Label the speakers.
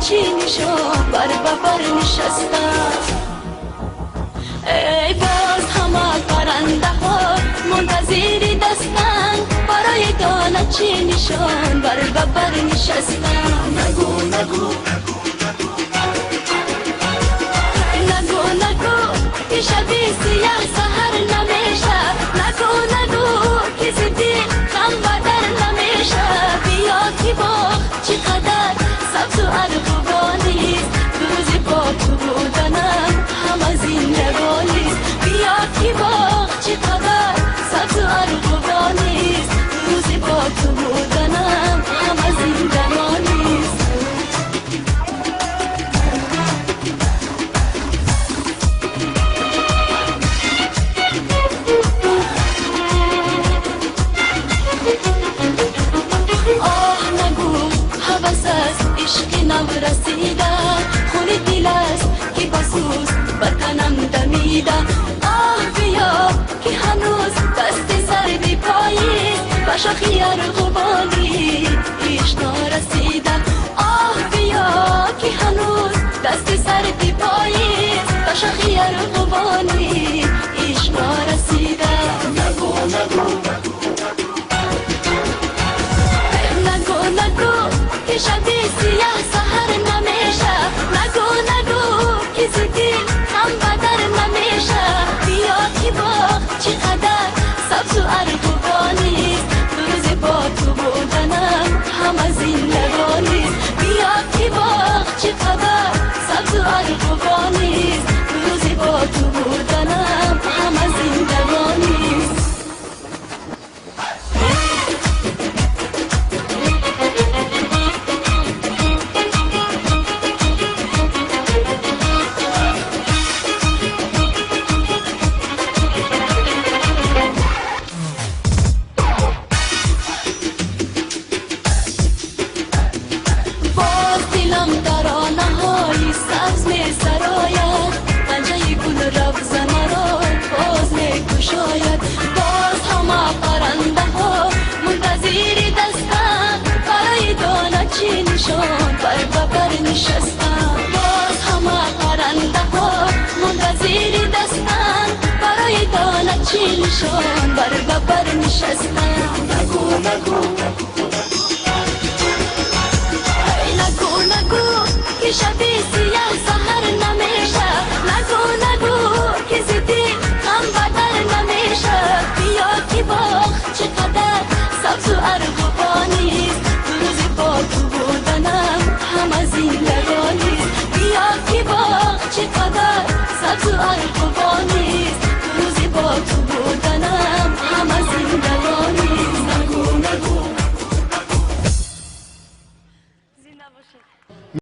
Speaker 1: نچینشان بر ببر نشستم. ای باز همه پرنده ها منتظر دستن برای دانه چینشان بر ببر نشستم.
Speaker 2: نگو نگو
Speaker 1: نگو نگو که شبی سیاه سهر نمیشه. نگو نگو که زدی غم بدر نمیشه. بیا که باغ چقدر سبز و ارغوانیست. روزی با تو بودنم همه زندگانیست. بیا که باغ چقدر سبز و ارغوانیست. روزی با تو بودنم همه زندگانیست. عشق نو رسیده خون دل است که بسوز بتنم دمیده. آه بیا که هنوز دست سردی پاییست و شاخی ارغوانی پیش نرسیده. آه بیا که هنوز دست سردی پاییست و شاخی ارغوانی پیش نرسیده.
Speaker 2: نگو نگو
Speaker 1: که شبی سیاه سهر نمیشه. نگو نگو که زدی هم بدر نمیشه. بیا که باغ چقدر سبز و ارغوانیست. روز با تو بودنم همه زندگانیست. بیا که باغ چقدر سبز و ارغوانیست. روز با تو بودنم همه زندگانیست. چینشان بر ببر نشستم. باز همه پرنده ها منتظر دستن برای دانه چینشان بر ببر نشستم.
Speaker 2: نگو نگو
Speaker 1: نگو نگو که شبی سیاه سهر نمیشه. نگو نگو که زدی غم بدر نمیشه. بیا که باغ چقدر سبز و ارغوانیست. روزی با تو بودنم همه زندگانیست. بیا که باغ چقدر سبز و ارغوانیست.